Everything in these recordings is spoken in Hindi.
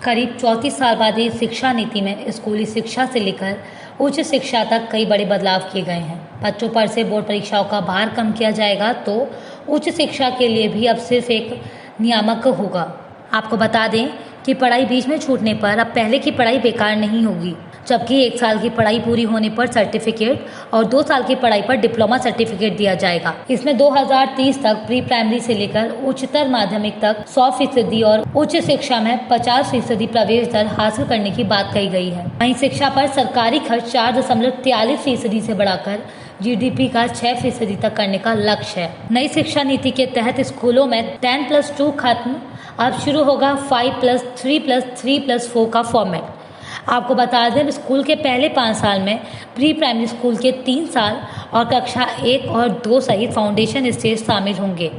करीब 34 साल बाद इस शिक्षा नीति में स्कूली शिक्षा से लेकर उच्च शिक्षा तक कई बड़े बदलाव किए गए हैं। बच्चों पर से बोर्ड परीक्षाओं का भार कम किया जाएगा तो उच्च शिक्षा के लिए भी अब सिर्फ एक नियामक होगा। आपको बता दें कि पढ़ाई बीच में छूटने पर अब पहले की पढ़ाई बेकार नहीं होगी, जबकि 1 साल की पढ़ाई पूरी होने पर सर्टिफिकेट और 2 साल की पढ़ाई पर डिप्लोमा सर्टिफिकेट दिया जाएगा। इसमें 2030 तक प्री प्राइमरी से लेकर उच्चतर माध्यमिक तक 100% और उच्च शिक्षा में 50% प्रवेश दर हासिल करने की बात कही गई है। वहीं शिक्षा पर सरकारी खर्च 4.43% से बढ़ाकर GDP का 6% तक करने का लक्ष्य है। नई शिक्षा नीति के तहत स्कूलों में 10+2 खत्म, अब शुरू होगा 5+3+3+4 का फॉर्मेट। आपको बता दें स्कूल के पहले 5 साल में प्री प्राइमरी स्कूल के 3 साल और कक्षा 1 और 2 सहित फाउंडेशन स्टेज शामिल होंगे।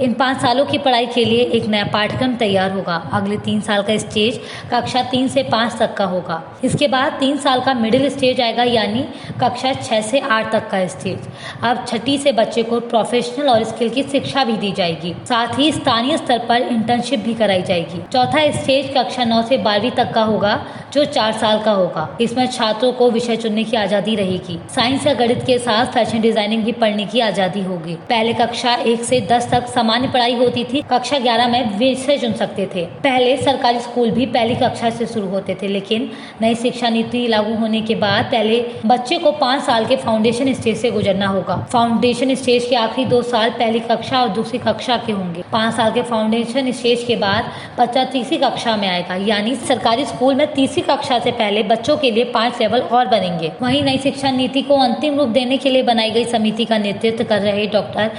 इन 5 सालों की पढ़ाई के लिए एक नया पाठ्यक्रम तैयार होगा। अगले 3 साल का स्टेज कक्षा 3 से 5 तक का होगा। इसके बाद 3 साल का मिडिल स्टेज आएगा, यानी कक्षा 6 से 8 तक का स्टेज। अब छठी से बच्चे को प्रोफेशनल और स्किल की शिक्षा भी दी जाएगी। साथ ही स्थानीय स्तर पर इंटर्नशिप भी कराई जाएगी। चौथा स्टेज कक्षा 9 से 12वीं तक का होगा, जो 4 साल का होगा। इसमें छात्रों को विषय चुनने की आजादी रहेगी। साइंस या गणित के साथ फैशन डिजाइनिंग भी पढ़ने की आजादी होगी। पहले कक्षा 1 से 10 तक सामान्य पढ़ाई होती थी। कक्षा 11 में विषय चुन सकते थे। पहले सरकारी स्कूल भी पहली कक्षा से शुरू होते थे, लेकिन नई शिक्षा नीति लागू होने के बाद पहले बच्चे को 5 साल के फाउंडेशन स्टेज से गुजरना होगा। फाउंडेशन स्टेज के आखिरी 2 साल पहली कक्षा और दूसरी कक्षा के होंगे। 5 साल के फाउंडेशन स्टेज के बाद बच्चा तीसरी कक्षा में आएगा, यानी सरकारी स्कूल में तीसरी कक्षा से पहले बच्चों के लिए 5 लेवल और बनेंगे। वहीं नई शिक्षा नीति को अंतिम रूप देने के लिए बनाई गई समिति का नेतृत्व कर रहे डॉक्टर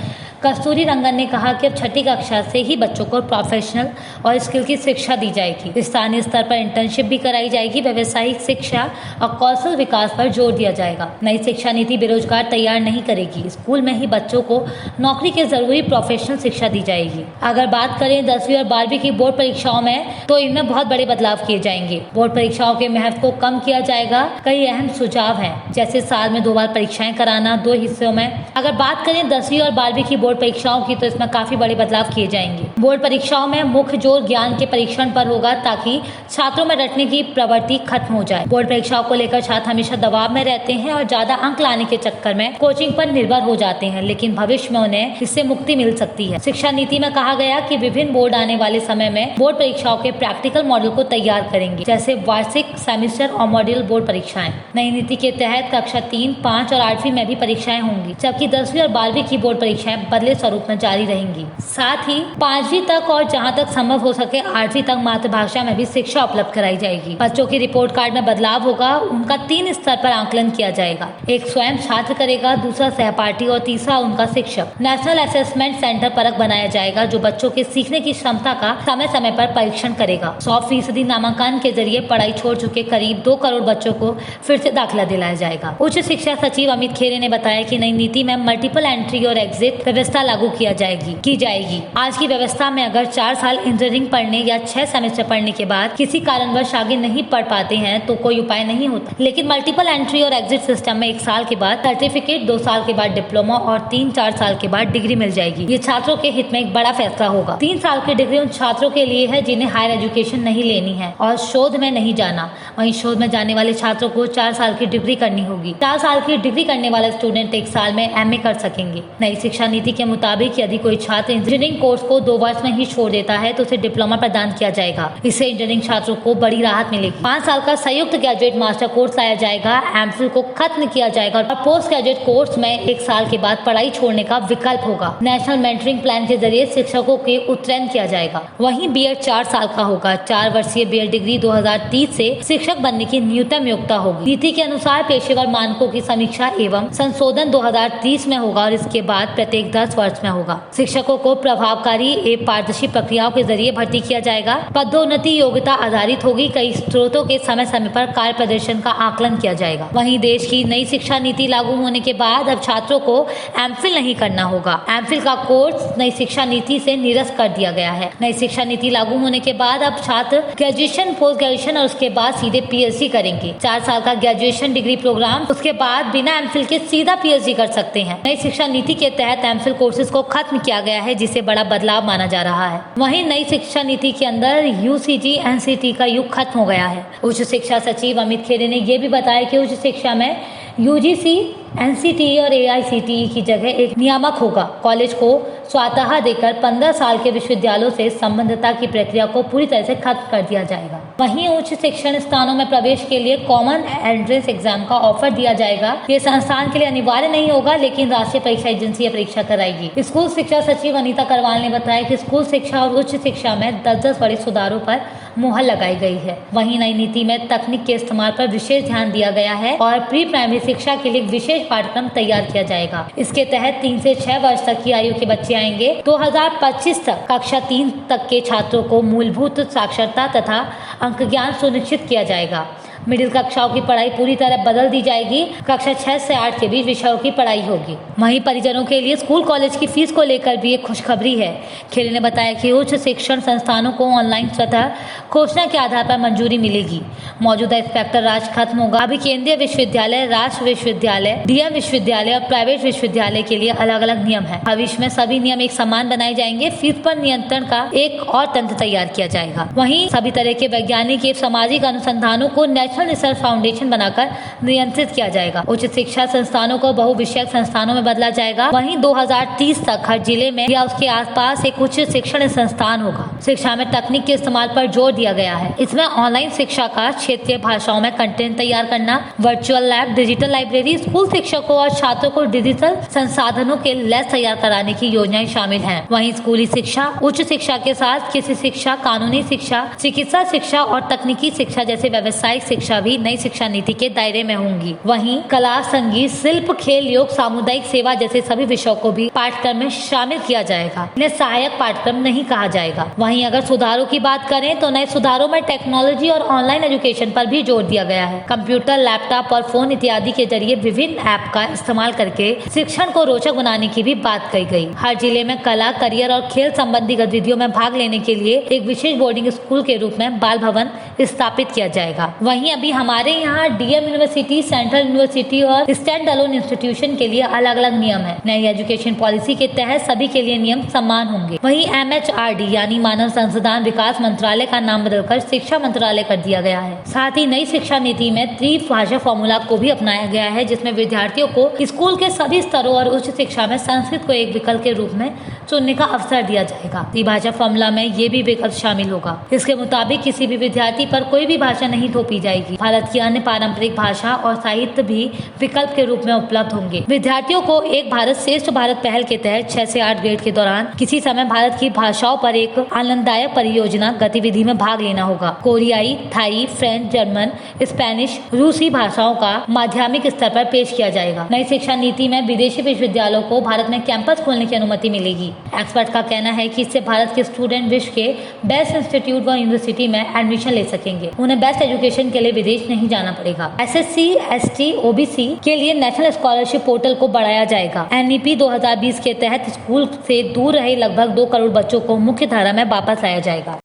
कस्तूरी रंगन ने कहा कि अब छठी कक्षा से ही बच्चों को प्रोफेशनल और स्किल की शिक्षा दी जाएगी। स्थानीय स्तर पर इंटर्नशिप भी कराई जाएगी। व्यावसायिक शिक्षा और कौशल विकास पर जोर दिया जाएगा। नई शिक्षा नीति बेरोजगार तैयार नहीं करेगी। स्कूल में ही बच्चों को नौकरी के जरूरी प्रोफेशनल शिक्षा दी जाएगी। अगर बात करें 10वीं और 12वीं की बोर्ड परीक्षाओं में, तो इनमें बहुत बड़े बदलाव किए जाएंगे। बोर्ड परीक्षाओं के महत्व को कम किया जाएगा। कई अहम सुझाव हैं, जैसे साल में 2 बार परीक्षाएं कराना 2 हिस्सों में। अगर बात करें 10वीं और 12वीं की बोर्ड परीक्षाओं की, तो इसमें काफी बड़े बदलाव किए जाएंगे। बोर्ड परीक्षाओं में मुख्य जोर ज्ञान के परीक्षण पर होगा, ताकि छात्रों में रटने की प्रवृत्ति खत्म हो जाए। बोर्ड परीक्षाओं को लेकर छात्र हमेशा दबाव में रहते हैं और ज्यादा अंक लाने के चक्कर में कोचिंग पर निर्भर हो जाते हैं, लेकिन भविष्य में उन्हें इससे मुक्ति मिल सकती है। शिक्षा नीति में कहा गया कि विभिन्न बोर्ड आने वाले समय में बोर्ड परीक्षाओं के प्रैक्टिकल मॉडल को तैयार करेंगे, जैसे वार्षिक, सेमेस्टर और मॉड्यूल बोर्ड परीक्षाएं। नई नीति के तहत कक्षा 3, 5 और 8वीं में भी परीक्षाएं होंगी, जबकि 10वीं और 12वीं की बोर्ड परीक्षाएं बदले स्वरूप में जारी रहेंगी। साथ ही 5वीं तक और जहां तक संभव हो सके 8वीं तक मातृभाषा में भी शिक्षा उपलब्ध कराई जाएगी। बच्चों की रिपोर्ट कार्ड में बदलाव होगा। उनका 3 स्तर पर आंकलन किया जाएगा। एक स्वयं छात्र करेगा, दूसरा सहपाठी और तीसरा उनका शिक्षक। नेशनल असेसमेंट सेंटर परख बनाया जाएगा, जो बच्चों के सीखने की क्षमता का समय समय पर परीक्षण करेगा। 100% नामांकन के जरिए पढ़ाई छोड़ चुके करीब 2 करोड़ बच्चों को फिर से दाखिला दिलाया जाएगा। उच्च शिक्षा सचिव अमित खेरे ने बताया कि नई नीति में मल्टीपल एंट्री और एग्जिट व्यवस्था लागू की जाएगी। आज की व्यवस्था में अगर 4 साल इंजीनियरिंग पढ़ने या 6 सेमेस्टर पढ़ने के बाद किसी कारणवश आगे नहीं पढ़ पाते हैं, तो कोई उपाय नहीं होता। लेकिन मल्टीपल एंट्री और एग्जिट सिस्टम में 1 साल के बाद सर्टिफिकेट, 2 साल के बाद डिप्लोमा और 3-4 साल के बाद डिग्री मिल जाएगी। ये छात्रों के हित में एक बड़ा फैसला होगा। 3 साल की डिग्री उन छात्रों के लिए है जिन्हें हायर एजुकेशन नहीं लेनी है और शोध में नहीं जाना। वहीं शोध में जाने वाले छात्रों को 4 साल की डिग्री करनी होगी। 4 साल की डिग्री करने वाले स्टूडेंट 1 साल में MA कर सकेंगे। नई शिक्षा नीति के मुताबिक यदि कोई छात्र इंजीनियरिंग कोर्स को 2 वर्ष में ही छोड़ देता है, तो उसे डिप्लोमा प्रदान किया जाएगा। इससे इंजीनियरिंग छात्रों को बड़ी राहत मिलेगी। 5 साल का संयुक्त ग्रेजुएट मास्टर कोर्स लाया जाएगा। एमफिल को खत्म किया जाएगा और पोस्ट ग्रेजुएट कोर्स में 1 साल के बाद पढ़ाई छोड़ने का विकल्प होगा। नेशनल मेंटरिंग प्लान के जरिए शिक्षकों के उत्तरण किया जाएगा। वहीं BEd 4 साल का होगा। 4 वर्षीय BEd डिग्री 2030 से शिक्षक बनने की न्यूनतम योग्यता होगी। नीति के अनुसार पेशेवर मानकों की समीक्षा एवं संशोधन 2030 में होगा और इसके बाद प्रत्येक 10 वर्ष में होगा। शिक्षकों को प्रभावकारी एवं पारदर्शी प्रक्रियाओं के जरिए भर्ती किया जाएगा। पदोन्नति योग्यता आधारित होगी। कई स्रोतों के समय समय पर कार्य प्रदर्शन का आकलन किया जाएगा। वहीं देश की नई शिक्षा नीति लागू होने के बाद अब छात्रों को एमफिल नहीं करना होगा। एमफिल का कोर्स नई शिक्षा नीति से निरस्त कर दिया गया है। नई शिक्षा नीति लागू होने के बाद अब छात्र ग्रेजुएशन, पोस्ट ग्रेजुएशन और उसके बाद सीधे PhD करेंगे। 4 साल का ग्रेजुएशन डिग्री प्रोग्राम, उसके बाद बिना एमफिल के सीधा PhD कर सकते हैं। नई शिक्षा नीति के तहत एमफिल एमफिल कोर्सेज को खत्म किया गया है, जिसे बड़ा बदलाव माना जा रहा है। वहीं नई शिक्षा नीति के अंदर यूजीसी एनसीटी का युग खत्म हो गया है। उच्च शिक्षा सचिव अमित खेरे ने यह भी बताया कि उच्च शिक्षा में यूजीसी, एनसीटी और एआईसीटीई की जगह एक नियामक होगा। कॉलेज को स्वतः देकर 15 साल के विश्वविद्यालयों से संबद्धता की प्रक्रिया को पूरी तरह से खत्म कर दिया जाएगा। वहीं उच्च शिक्षण स्थानों में प्रवेश के लिए कॉमन एंट्रेंस एग्जाम का ऑफर दिया जाएगा। ये संस्थान के लिए अनिवार्य नहीं होगा, लेकिन राष्ट्रीय परीक्षा एजेंसी यह परीक्षा कराएगी। स्कूल शिक्षा सचिव अनीता करवाल ने बताया कि स्कूल शिक्षा और उच्च शिक्षा में 10-10 बड़े सुधारों पर मुहर लगाई गई है। वहीं नई नीति में तकनीक के इस्तेमाल पर विशेष ध्यान दिया गया है और प्री प्राइमरी शिक्षा के लिए विशेष पाठ्यक्रम तैयार किया जाएगा। इसके तहत 3 से 6 वर्ष तक की आयु के बच्चे आएंगे। 2025 तक कक्षा 3 तक के छात्रों को मूलभूत साक्षरता तथा अंक ज्ञान सुनिश्चित किया जाएगा। मिडिल कक्षाओं की पढ़ाई पूरी तरह बदल दी जाएगी। कक्षा 6 से 8 के बीच विषयों की पढ़ाई होगी। वहीं परिजनों के लिए स्कूल कॉलेज की फीस को लेकर भी एक खुशखबरी है। खेरे ने बताया कि उच्च शिक्षण संस्थानों को ऑनलाइन स्वतः घोषणा के आधार पर मंजूरी मिलेगी। मौजूदा इंस्पेक्टर राज खत्म होगा। अभी केंद्रीय विश्वविद्यालय, राष्ट्र विश्वविद्यालय, डीएम विश्वविद्यालय और प्राइवेट विश्वविद्यालय के लिए अलग अलग नियम है। भविष्य में सभी नियम एक समान बनाए जाएंगे। फीस पर नियंत्रण का एक और तंत्र तैयार किया जाएगा। वहीं सभी तरह के वैज्ञानिक एवं सामाजिक अनुसंधानों को नेशनल रिसर्च फाउंडेशन बनाकर नियंत्रित किया जाएगा। उच्च शिक्षा संस्थानों को बहुविषयक संस्थानों में बदला जाएगा। वहीं 2030 तक हर जिले में या उसके आसपास एक उच्च शिक्षण संस्थान होगा। शिक्षा में तकनीक के इस्तेमाल पर जोर दिया गया है। इसमें ऑनलाइन शिक्षा का क्षेत्रीय भाषाओं में कंटेंट तैयार करना, virtual lab, digital library, school शिक्षकों और छात्रों को डिजिटल संसाधनों के लैस तैयार कराने की योजनाएं शामिल हैं। वहीं स्कूली शिक्षा, उच्च शिक्षा के साथ कृषि शिक्षा, कानूनी शिक्षा, चिकित्सा शिक्षा और तकनीकी शिक्षा जैसे व्यावसायिक शिक्षा भी नई शिक्षा नीति के दायरे में होंगी। वहीं कला, संगीत, शिल्प, खेल, योग, सामुदायिक सेवा जैसे सभी विषयों को भी पाठ्यक्रम में शामिल किया जाएगा। इन्हें सहायक पाठ्यक्रम नहीं कहा जाएगा। वहीं अगर सुधारों की बात करें तो नए सुधारों में टेक्नोलॉजी और ऑनलाइन एजुकेशन पर भी जोर दिया गया है। कंप्यूटर, लैपटॉप और फोन इत्यादि के जरिए विभिन्न ऐप का इस्तेमाल करके शिक्षण को रोचक बनाने की भी बात कही गई। हर जिले में कला, करियर और खेल संबंधी गतिविधियों में भाग लेने के लिए एक विशेष बोर्डिंग स्कूल के रूप में बाल भवन स्थापित किया जाएगा। वहीं अभी हमारे यहाँ डीएम यूनिवर्सिटी, सेंट्रल यूनिवर्सिटी और स्टैंड अलोन इंस्टीट्यूशन के लिए अलग अलग नियम है। नई एजुकेशन पॉलिसी के तहत सभी के लिए नियम समान होंगे। वहीं MHRD यानी मानव संसाधन विकास मंत्रालय का नाम बदलकर शिक्षा मंत्रालय कर दिया गया है। साथ ही नई शिक्षा नीति में त्रिभाषा फॉर्मूला को भी अपनाया गया है, जिसमें विद्यार्थियों को स्कूल के सभी स्तरों और उच्च शिक्षा में संस्कृत को एक विकल्प के रूप में चुनने का अवसर दिया जाएगा। त्रिभाषा फॉर्मूला में ये भी विकल्प शामिल होगा। इसके मुताबिक किसी भी विद्यार्थी पर कोई भी भाषा नहीं थोपी जाएगी। भारत की अन्य पारंपरिक भाषा और साहित्य भी विकल्प के रूप में उपलब्ध होंगे। विद्यार्थियों को एक भारत श्रेष्ठ भारत पहल के तहत 6 से 8 ग्रेड के दौरान किसी समय भारत की भाषाओं पर एक आनंददायक परियोजना गतिविधि में भाग लेना होगा। कोरियाई, थाई, फ्रेंच, जर्मन, स्पेनिश, रूसी भाषाओं का माध्यमिक स्तर पर पेश किया जाएगा। नई शिक्षा नीति में विदेशी विश्वविद्यालयों को भारत में कैंपस खोलने की अनुमति मिलेगी। एक्सपर्ट का कहना है कि इससे भारत के स्टूडेंट विश्व के बेस्ट इंस्टीट्यूट व यूनिवर्सिटी में एडमिशन ले सकेंगे। उन्हें बेस्ट एजुकेशन के लिए विदेश नहीं जाना पड़ेगा। SSC, ST, OBC के लिए नेशनल स्कॉलरशिप पोर्टल को बढ़ाया जाएगा। NEP 2020 के तहत स्कूल से दूर रहे लगभग 2 करोड़ बच्चों को मुख्य धारा में वापस लाया जाएगा।